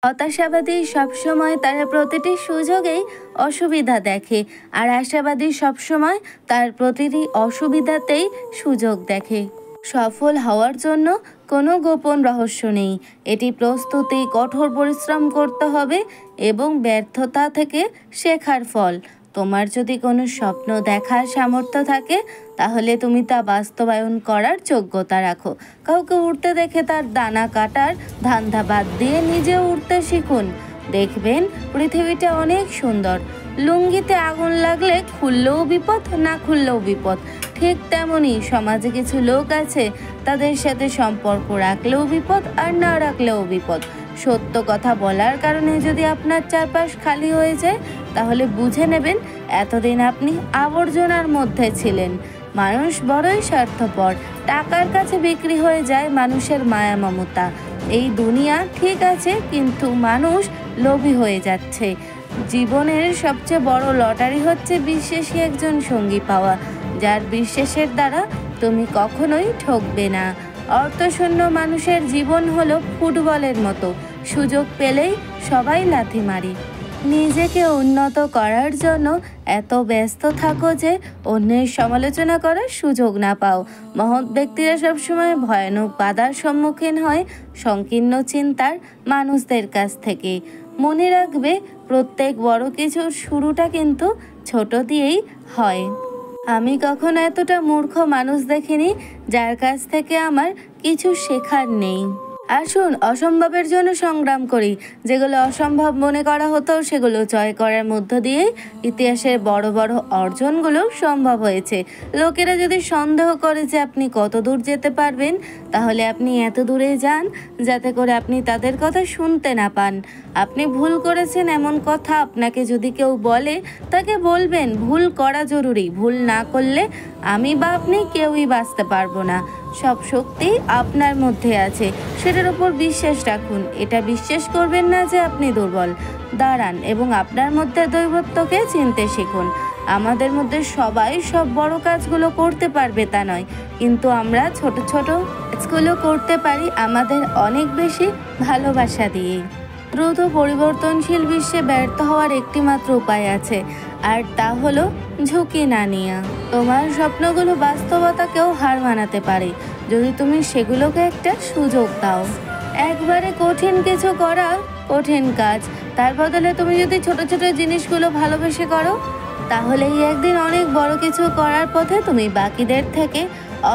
হতাশাবাদী সবসময় তারা প্রতিটি সুযোগেই অসুবিধা দেখে, আর আশাবাদী সবসময় তার প্রতিটি অসুবিধাতেই সুযোগ দেখে। সফল হওয়ার জন্য কোনো গোপন রহস্য নেই। এটি প্রস্তুতি, কঠোর পরিশ্রম করতে হবে এবং ব্যর্থতা থেকে শেখার ফল। তোমার যদি কোনো স্বপ্ন দেখার সামর্থ্য থাকে তাহলে তুমি তা বাস্তবায়ন করার যোগ্যতা রাখো। কাউকে উড়তে দেখে তার দানা কাটার ধান্দা বাদ দিয়ে নিজে উড়তে শিখুন। দেখবেন পৃথিবীটা অনেক সুন্দর। লুঙ্গিতে আগুন লাগলে খুললেও বিপদ, না খুললেও বিপদ। ঠিক তেমনই সমাজে কিছু লোক আছে, তাদের সাথে সম্পর্ক রাখলেও বিপদ আর না রাখলেও বিপদ। সত্য কথা বলার কারণে যদি আপনার চারপাশ খালি হয়ে যায় তাহলে বুঝে নেবেন এতদিন আপনি আবর্জনার মধ্যে ছিলেন। মানুষ বড়ই স্বার্থপর। টাকার কাছে বিক্রি হয়ে যায় মানুষের মায়া মমতা। এই দুনিয়া ঠিক আছে, কিন্তু মানুষ লোভী হয়ে যাচ্ছে। জীবনের সবচেয়ে বড় লটারি হচ্ছে বিশ্বাসী একজন সঙ্গী পাওয়া, যার বিশ্বাসের দ্বারা তুমি কখনোই ঠকবে না। অর্থশূন্য মানুষের জীবন হলো ফুটবলের মতো, সুযোগ পেলেই সবাই লাথি মারি। নিজেকে উন্নত করার জন্য এত ব্যস্ত থাকো যে অন্যের সমালোচনা করার সুযোগ না পাও। মহৎ ব্যক্তিরা সবসময় ভয়ানক বাধার সম্মুখীন হয় সংকীর্ণ চিন্তার মানুষদের কাছ থেকে। মনে রাখবে, প্রত্যেক বড় কিছুর শুরুটা কিন্তু ছোট দিয়েই হয়। আমি কখনো এতটা মূর্খ মানুষ দেখিনি যার কাছ থেকে আমার কিছু শেখার নেই। আসুন অসম্ভবের জন্য সংগ্রাম করি। যেগুলো অসম্ভব মনে করা হতো সেগুলো জয় করার মধ্য দিয়েই ইতিহাসের বড় বড় অর্জনগুলো সম্ভব হয়েছে। লোকেরা যদি সন্দেহ করে যে আপনি কত দূর যেতে পারবেন, তাহলে আপনি এত দূরে যান যাতে করে আপনি তাদের কথা শুনতে না পান। আপনি ভুল করেছেন এমন কথা আপনাকে যদি কেউ বলে, তাকে বলবেন ভুল করা জরুরি। ভুল না করলে আমি বা আপনি কেউই বাঁচতে পারবো না। সব শক্তি আপনার মধ্যে আছে, সেটার উপর বিশ্বাস রাখুন। এটা বিশ্বাস করবেন না যে আপনি দুর্বল। দাঁড়ান এবং আপনার মধ্যে দৈবত্বকে চিনতে শিখুন। আমাদের মধ্যে সবাই সব বড় কাজগুলো করতে পারবে তা নয়, কিন্তু আমরা ছোট ছোট কাজগুলো করতে পারি আমাদের অনেক বেশি ভালোবাসা দিয়ে। দ্রুত পরিবর্তনশীল বিশ্বে ব্যর্থ হওয়ার একটি মাত্র উপায় আছে, আর তা হলো ঝুঁকি না নেওয়া। তোমার স্বপ্নগুলো বাস্তবতাকেও হার মানাতে পারে যদি তুমি সেগুলোকে একটা সুযোগ দাও। একবারে কঠিন কিছু করা কঠিন কাজ, তার বদলে তুমি যদি ছোট ছোট জিনিসগুলো ভালোবেসে করো, তাহলেই একদিন অনেক বড় কিছু করার পথে তুমি বাকিদের থেকে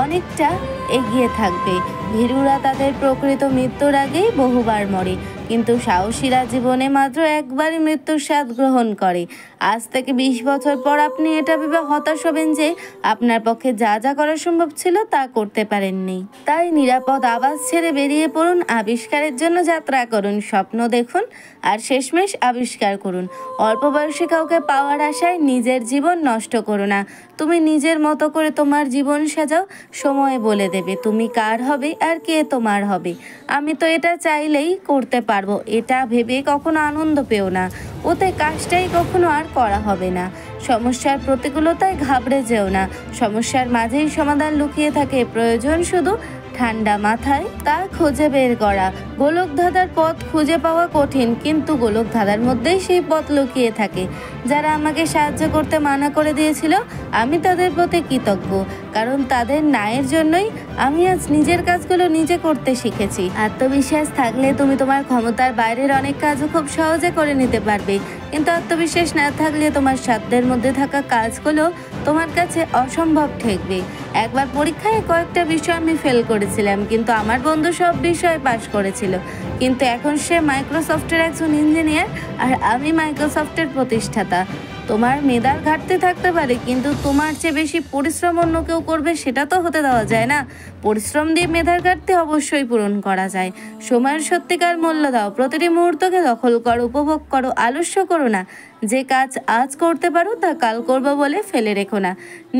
অনেকটা এগিয়ে থাকবে। ভীরুরা তাদের প্রকৃত মৃত্যুর আগেই বহুবার মরে, কিন্তু সাহসীরা জীবনে মাত্র একবারই মৃত্যুর স্বাদ গ্রহণ করে। আজ থেকে 20 বছর পর আপনি এটা ভেবে হতাশ হবেন যে আপনার পক্ষে যা যা করা সম্ভব ছিল তা করতে পারেননি। তাই নিরাপদ আবাস ছেড়ে বেরিয়ে পড়ুন, আবিষ্কারের জন্য যাত্রা করুন, স্বপ্ন দেখুন আর শেষমেশ আবিষ্কার করুন। অল্প বয়সে কাউকে পাওয়ার আশায় নিজের জীবন নষ্ট করো না। তুমি নিজের মতো করে তোমার জীবন সাজাও। সময় বলে দেবে তুমি কার হবে আর কে তোমার হবে। আমি তো এটা চাইলেই করতে পারবো, এটা ভেবে কখনো আনন্দ পেও না। ওতে কাজটাই কখনো আর করা হবে না। সমস্যার প্রতিকূলতায় ঘাবড়ে যেও না। সমস্যার মাঝেই সমাধান লুকিয়ে থাকে। প্রয়োজন শুধু ঠান্ডা মাথায় তা খুঁজে বের করা। গোলক ধাঁধার পথ খুঁজে পাওয়া কঠিন, কিন্তু গোলক ধাঁধার মধ্যেই সেই পথ লুকিয়ে থাকে। যারা আমাকে সাহায্য করতে মানা করে দিয়েছিল, আমি তাদের প্রতি কৃতজ্ঞ, কারণ তাদের ন্যায়ের জন্যই আমি আজ নিজের কাজগুলো নিজে করতে শিখেছি। আত্মবিশ্বাস থাকলে তুমি তোমার ক্ষমতার বাইরের অনেক কাজও খুব সহজে করে নিতে পারবে, কিন্তু আত্মবিশ্বাস না থাকলে তোমার সাধ্যের মধ্যে থাকা কাজগুলো তোমার কাছে অসম্ভব ঠেকবে। একবার পরীক্ষায় কয়েকটা বিষয় আমি ফেল করেছিলাম, কিন্তু আমার বন্ধু সব বিষয়ে পাশ করেছিল। কিন্তু এখন সে মাইক্রোসফটের একজন ইঞ্জিনিয়ার আর আমি মাইক্রোসফটের প্রতিষ্ঠাতা। তোমার মেধার ঘাটতি থাকতে পারে, কিন্তু তোমার চেয়ে বেশি পরিশ্রম অন্য কেউ করবে সেটা তো হতে দেওয়া যায় না। পরিশ্রম দিয়ে মেধার ঘাটতি অবশ্যই পূরণ করা যায়। সময়ের সত্যিকার মূল্য দাও, প্রতিটি মুহূর্তকে দখল করো, উপভোগ করো, আলস্য করো না। যে কাজ আজ করতে পারো তা কাল করবো বলে ফেলে রেখো না।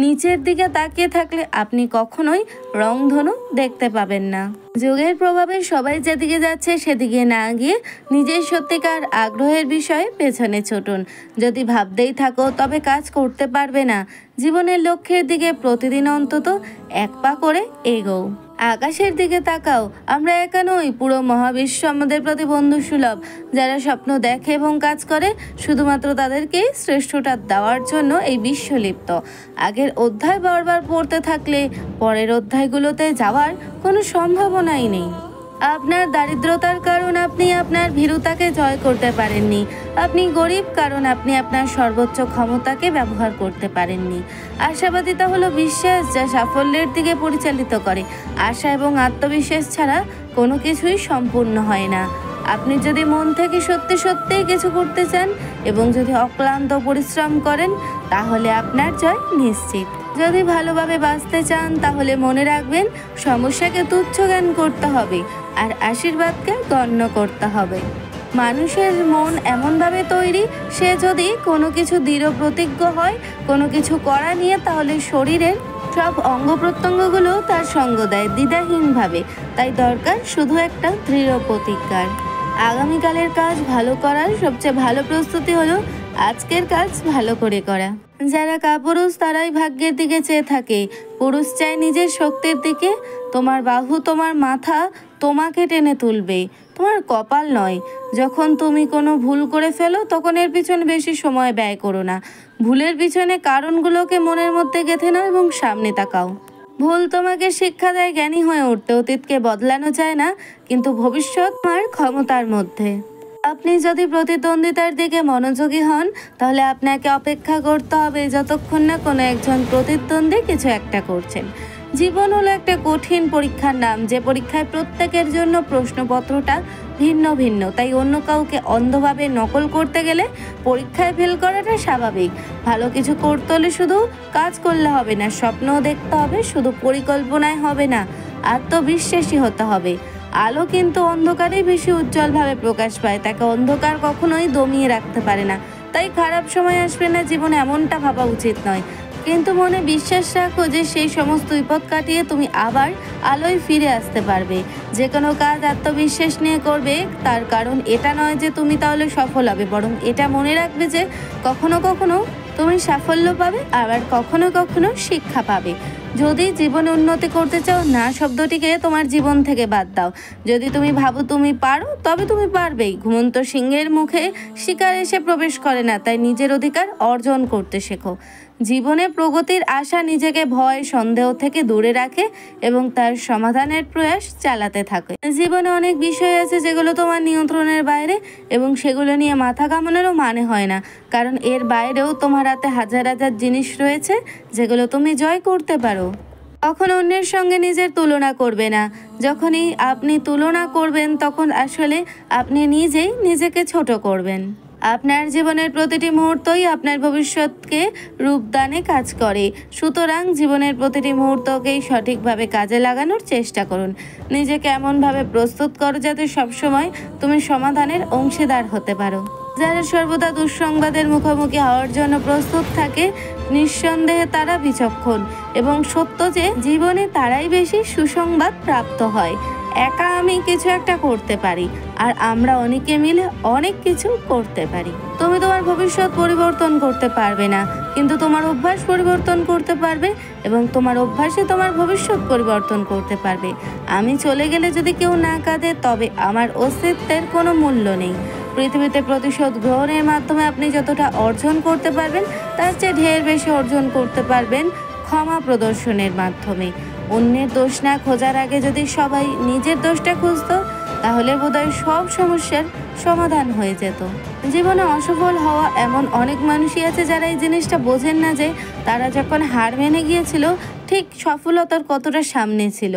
নিচের দিকে তাকিয়ে থাকলে আপনি কখনোই রংধনু দেখতে পাবেন না। যুগের প্রভাবে সবাই যেদিকে যাচ্ছে সেদিকে না গিয়ে নিজের সত্যিকার আগ্রহের বিষয়ে পেছনে ছুটুন। যদি ভাবতেই থাকো তবে কাজ করতে পারবে না। জীবনের লক্ষ্যের দিকে প্রতিদিন অন্তত 1 পা করে এগোও। আকাশের দিকে তাকাও, আমরা একা নই, পুরো মহাবিশ্ব আমাদের প্রতি বন্ধুসুলভ। যারা স্বপ্ন দেখে এবং কাজ করে শুধুমাত্র তাদেরকেই শ্রেষ্ঠটা দেওয়ার জন্য এই বিশ্ব লিপ্ত। আগের অধ্যায় বারবার পড়তে থাকলে পরের অধ্যায়গুলোতে যাওয়ার কোনো সম্ভাবনাই নেই। আপনার দারিদ্রতার কারণ আপনি আপনার ভীরুতাকে জয় করতে পারেননি। আপনি গরিব কারণ আপনি আপনার সর্বোচ্চ ক্ষমতাকে ব্যবহার করতে পারেননি। আশাবাদিতা হলো বিশ্বাস যা সাফল্যের দিকে পরিচালিত করে। আশা এবং আত্মবিশ্বাস ছাড়া কোনো কিছুই সম্পূর্ণ হয় না। আপনি যদি মন থেকে সত্যি সত্যিই কিছু করতে চান এবং যদি অক্লান্ত পরিশ্রম করেন তাহলে আপনার জয় নিশ্চিত। যদি ভালোভাবে বাঁচতে চান তাহলে মনে রাখবেন সমস্যাকে তুচ্ছ জ্ঞান করতে হবে আর আশীর্বাদকে গণ্য করতে হবে। মানুষের মন এমনভাবে তৈরি, সে যদি কোনো কিছু দৃঢ় প্রতিজ্ঞ হয় কোনো কিছু করা নিয়ে, তাহলে শরীরের সব অঙ্গ প্রত্যঙ্গগুলো তার সঙ্গ দেয় দ্বিধাহীনভাবে। তাই দরকার শুধু একটা দৃঢ় প্রতিজ্ঞার। আগামীকালের কাজ ভালো করার সবচেয়ে ভালো প্রস্তুতি হলো আজকের কাজ ভালো করে করা। যারা কাপুরুষ তারাই ভাগ্যের দিকে চেয়ে থাকে। পুরুষ চায় নিজের শক্তির দিকে। তোমার বাহু, তোমার মাথা তোমাকে টেনে তুলবে, তোমার কপাল নয়। যখন তুমি কোনো ভুল করে ফেলো তখন এর পিছনে বেশি সময় ব্যয় করো না। ভুলের পিছনে কারণগুলোকে মনের মধ্যে গেঁথে নাও এবং সামনে তাকাও। ভুল তোমাকে শিক্ষা দেয় জ্ঞানী হয়ে উঠতে। অতীতকে বদলানো যায় না, কিন্তু ভবিষ্যৎ তোমার ক্ষমতার মধ্যে। আপনি যদি প্রতিদ্বন্দ্বিতার দিকে মনোযোগী হন তাহলে আপনাকে অপেক্ষা করতে হবে যতক্ষণ না কোনো একজন প্রতিদ্বন্দ্বী কিছু একটা করছেন। জীবন হলো একটা কঠিন পরীক্ষার নাম, যে পরীক্ষায় প্রত্যেকের জন্য প্রশ্নপত্রটা ভিন্ন ভিন্ন। তাই অন্য কাউকে অন্ধভাবে নকল করতে গেলে পরীক্ষায় ফেল করাটা স্বাভাবিক। ভালো কিছু করতে হলে শুধু কাজ করলে হবে না, স্বপ্নও দেখতে হবে। শুধু পরিকল্পনায় হবে না, আত্মবিশ্বাসী হতে হবে। আলো কিন্তু অন্ধকারেই বেশি উজ্জ্বলভাবে প্রকাশ পায়, তাকে অন্ধকার কখনোই দমিয়ে রাখতে পারে না। তাই খারাপ সময় আসবে না জীবনে এমনটা ভাবা উচিত নয়, কিন্তু মনে বিশ্বাস রাখো যে সেই সমস্ত বিপদ কাটিয়ে তুমি আবার আলোয় ফিরে আসতে পারবে। যে কোনো কাজ আত্মবিশ্বাস নিয়ে করবে, তার কারণ এটা নয় যে তুমি তাহলে সফল হবে, বরং এটা মনে রাখবে যে কখনো কখনো তুমি সাফল্য পাবে, আবার কখনো কখনো শিক্ষা পাবে। যদি জীবনে উন্নতি করতে চাও, না শব্দটিকে তোমার জীবন থেকে বাদ দাও। যদি তুমি ভাবো তুমি পারো, তবে তুমি পারবেই। ঘুমন্ত সিংহের মুখে শিকার এসে প্রবেশ করে না, তাই নিজের অধিকার অর্জন করতে শেখো। জীবনে প্রগতির আশা নিজেকে ভয় সন্দেহ থেকে দূরে রাখে এবং তার সমাধানের প্রয়াস চালাতে থাকে। জীবনে অনেক বিষয় আছে যেগুলো তোমার নিয়ন্ত্রণের বাইরে, এবং সেগুলো নিয়ে মাথা ঘামানোরও মানে হয় না, কারণ এর বাইরেও তোমার হাতে হাজার হাজার জিনিস রয়েছে যেগুলো তুমি জয় করতে পারো। কখনো অন্যের সঙ্গে নিজের তুলনা করবে না। যখনই আপনি তুলনা করবেন তখন আসলে আপনি নিজেই নিজেকে ছোট করবেন। আপনার জীবনের প্রতিটি মুহূর্তই আপনার ভবিষ্যৎকে রূপদানে কাজ করে। সুতরাং জীবনের প্রতিটি মুহূর্তকেই সঠিকভাবে কাজে লাগানোর চেষ্টা করুন। নিজেকে এমনভাবে প্রস্তুত করো যাতে সবসময় তুমি সমাধানের অংশীদার হতে পারো। যারা সর্বদা দুঃসংবাদের মুখোমুখি হওয়ার জন্য প্রস্তুত থাকে, নিঃসন্দেহে তারা বিচক্ষণ এবং সত্য যে জীবনে তারাই বেশি সুসংবাদ প্রাপ্ত হয়। একা আমি কিছু একটা করতে পারি, আর আমরা অনেকে মিলে অনেক কিছু করতে পারি। তুমি তোমার ভবিষ্যৎ পরিবর্তন করতে পারবে না, কিন্তু তোমার অভ্যাস পরিবর্তন করতে পারবে, এবং তোমার অভ্যাসে তোমার ভবিষ্যৎ পরিবর্তন করতে পারবে। আমি চলে গেলে যদি কেউ না কাঁদে, তবে আমার অস্তিত্বের কোনো মূল্য নেই। পৃথিবীতে প্রতিশোধ গ্রহণের মাধ্যমে আপনি যতটা অর্জন করতে পারবেন, তার চেয়ে ঢের বেশি অর্জন করতে পারবেন ক্ষমা প্রদর্শনের মাধ্যমে। অন্যের দোষ না খোঁজার আগে যদি সবাই নিজের দোষটা খুঁজতো, তাহলে বোধহয় সব সমস্যার সমাধান হয়ে যেত। জীবনে অসফল হওয়া এমন অনেক মানুষই আছে যারা এই জিনিসটা বোঝেন না যে তারা যখন হার মেনে গিয়েছিল ঠিক সফলতার কতটা সামনে ছিল।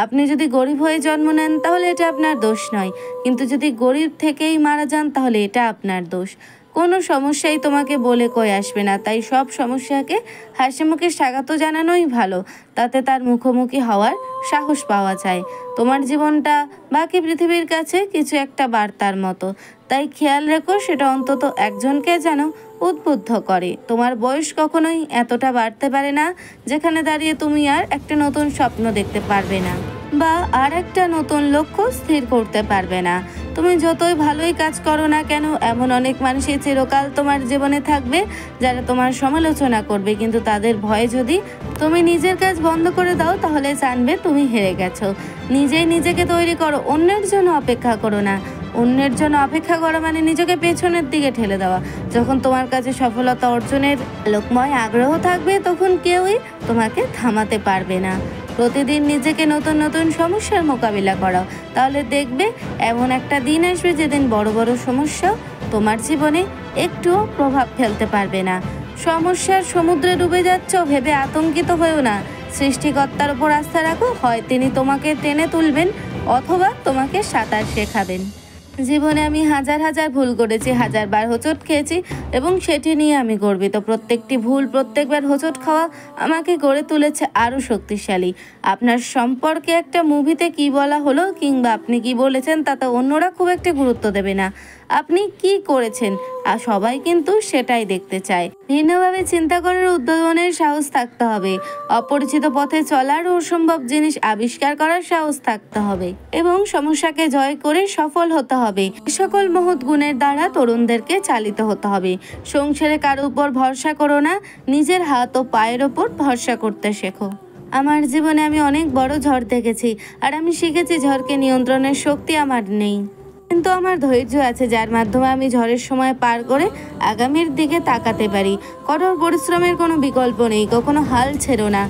আপনি যদি গরিব হয়ে জন্ম নেন তাহলে এটা আপনার দোষ নয়, কিন্তু যদি গরিব থেকেই মারা যান তাহলে এটা আপনার দোষ। কোনো সমস্যাই তোমাকে বলে কয়ে আসবে না, তাই সব সমস্যাকে হাসি মুখে স্বাগত জানানোই ভালো। তাতে তার মুখোমুখি হওয়ার সাহস পাওয়া যায়। তোমার জীবনটা বাকি পৃথিবীর কাছে কিছু একটা বার্তার মতো, তাই খেয়াল রেখো সেটা অন্তত একজনকে যেন উদ্বুদ্ধ করে। তোমার বয়স কখনোই এতটা বাড়তে পারে না যেখানে দাঁড়িয়ে তুমি আর একটা নতুন স্বপ্ন দেখতে পারবে না বা আর একটা নতুন লক্ষ্য স্থির করতে পারবে না। তুমি যতই ভালোই কাজ করো না কেন, এমন অনেক মানুষই চিরকাল তোমার জীবনে থাকবে যারা তোমার সমালোচনা করবে, কিন্তু তাদের ভয়ে যদি তুমি নিজের কাজ বন্ধ করে দাও তাহলে জানবে তুমি হেরে গেছো। নিজেই নিজেকে তৈরি করো, অন্যের জন্য অপেক্ষা করো না। অন্যের জন্য অপেক্ষা করা মানে নিজেকে পেছনের দিকে ঠেলে দেওয়া। যখন তোমার কাছে সফলতা অর্জনের আলোকময় আগ্রহ থাকবে তখন কেউই তোমাকে থামাতে পারবে না। প্রতিদিন নিজেকে নতুন নতুন সমস্যার মোকাবিলা করাও, তাহলে দেখবে এমন একটা দিন আসবে যেদিন বড় বড় সমস্যা তোমার জীবনে একটুও প্রভাব ফেলতে পারবে না। সমস্যার সমুদ্রে ডুবে যাচ্ছ ভেবে আতঙ্কিত হয়েও না। সৃষ্টিকর্তার উপর আস্থা রাখো, হয় তিনি তোমাকে টেনে তুলবেন অথবা তোমাকে সাঁতার শেখাবেন। জীবনে আমি হাজার হাজার ভুল করেছি, হাজারবার হোঁচট খেয়েছি এবং সেটি নিয়ে আমি গর্বিত। প্রত্যেকটি ভুল, প্রত্যেকবার হোঁচট খাওয়া আমাকে গড়ে তুলেছে আরও শক্তিশালী। আপনার সম্পর্কে একটা মুভিতে কি বলা হলো কিংবা আপনি কি বলেছেন তাতে অন্যরা খুব একটা গুরুত্ব দেবে না। আপনি কি করেছেন আর সবাই কিন্তু সেটাই দেখতে চায়। ভিন্নভাবে চিন্তা করার, উদ্ভাবনের সাহস থাকতে হবে। অপরিচিত পথে চলার, অসম্ভব জিনিস আবিষ্কার করার সাহস থাকতে হবে এবং সমস্যাকে জয় করে সফল হতে হবে। সকল মহৎ গুণের দ্বারা তরুণদেরকে চালিত হতে হবে। সংসারে কারো উপর ভরসা করো না, নিজের হাত ও পায়ের ওপর ভরসা করতে শেখো। আমার জীবনে আমি অনেক বড় ঝড় দেখেছি আর আমি শিখেছি ঝড়কে নিয়ন্ত্রণের শক্তি আমার নেই, কিন্তু আমার ধৈর্য আছে যার মাধ্যমে আমি ঝড়ের সময় পার করে আগামীর দিকে তাকাতে পারি। কঠোর পরিশ্রমের কোনো বিকল্প নেই। কখনো হাল ছেড়ো না,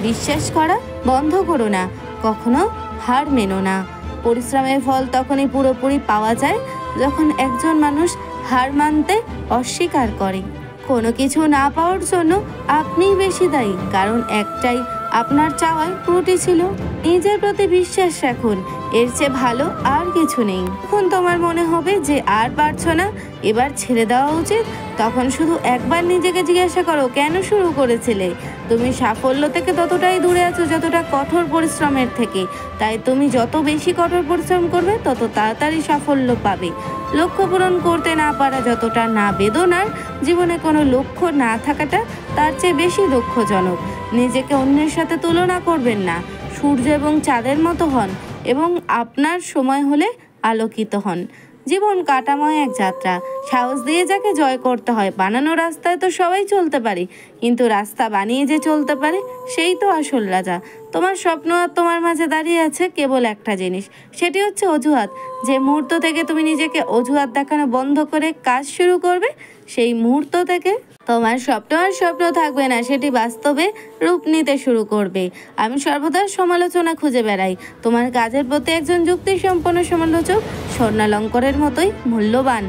বিশ্বাস করা বন্ধ করো না, কখনো হার মেনো না। পরিশ্রমের ফল তখনই পুরোপুরি পাওয়া যায় যখন একজন মানুষ হার মানতে অস্বীকার করে। কোনো কিছু না পাওয়ার জন্য আপনিই বেশি দায়ী, কারণ একটাই আপনার চাওয়ায় ত্রুটি ছিল। নিজের প্রতি বিশ্বাস রাখুন, এর চেয়ে ভালো আর কিছু নেই। যখন তোমার মনে হবে যে আর পারছো না, এবার ছেড়ে দেওয়া উচিত, তখন শুধু একবার নিজেকে জিজ্ঞাসা করো কেন শুরু করেছিলে। তুমি সাফল্য থেকে ততটাই দূরে আছো যতটা কঠোর পরিশ্রমের থেকে। তাই তুমি যত বেশি কঠোর পরিশ্রম করবে তত তাড়াতাড়ি সাফল্য পাবে। লক্ষ্য পূরণ করতে না পারা যতটা না বেদনার, জীবনে কোনো লক্ষ্য না থাকাটা তার চেয়ে বেশি দুঃখজনক। নিজেকে অন্যের সাথে তুলনা করবেন না। সূর্য এবং চাঁদের মতো হন এবং আপনার সময় হলে আলোকিত হন। জীবন কাটাময় এক যাত্রা, সাহস দিয়ে যাকে জয় করতে হয়। বানানো রাস্তায় তো সবাই চলতে পারে, কিন্তু রাস্তা বানিয়ে যে চলতে পারে সেই তো আসল রাজা। তোমার স্বপ্ন আর তোমার মাঝে দাঁড়িয়ে আছে কেবল একটা জিনিস, সেটি হচ্ছে অজুহাত। যে মুহূর্ত থেকে তুমি নিজেকে অজুহাত দেখানো বন্ধ করে কাজ শুরু করবে, সেই মুহূর্ত থেকে তোমার স্বপ্ন আর স্বপ্ন থাকবে না, সেটি বাস্তবে রূপ নিতে শুরু করবে। আমি সর্বদা সমালোচনা খুঁজে বেড়াই। তোমার কাজের প্রতি একজন যুক্তিসম্পন্ন সমালোচক স্বর্ণালঙ্কারের মতোই মূল্যবান।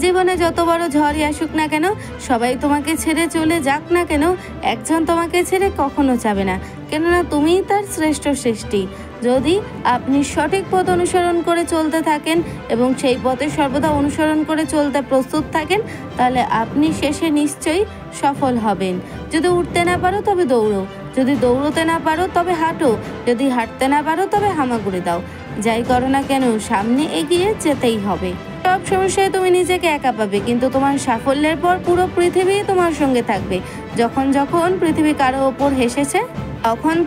জীবনে যত বড় ঝড়ই আসুক না কেন, সবাই তোমাকে ছেড়ে চলে যাক না কেন, একজন তোমাকে ছেড়ে কখনো যাবে না, কেননা তুমিই তার শ্রেষ্ঠ সৃষ্টি। যদি আপনি সঠিক পথ অনুসরণ করে চলতে থাকেন এবং সেই পথে সর্বদা অনুসরণ করে চলতে প্রস্তুত থাকেন, তাহলে আপনি শেষে নিশ্চয়ই সফল হবেন। যদি উঠতে না পারো তবে দৌড়ো, যদি দৌড়তে না পারো তবে হাঁটো, যদি হাঁটতে না পারো তবে হামাগুড়ি দাও। যাই করো না কেন সামনে এগিয়ে যেতেই হবে। সব সমস্যায় তুমি নিজেকে একা পাবে, কিন্তু তোমার সাফল্যের পর পুরো পৃথিবী তোমার সঙ্গে থাকবে। যখন যখন পৃথিবী কারো ওপর হেসেছে,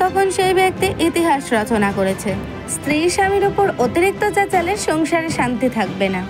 তখন সেই ব্যক্তি ইতিহাস রচনা করেছে। স্ত্রী স্বামীর ওপর অতিরিক্ত চেঁচালে সংসারে শান্তি থাকবে না।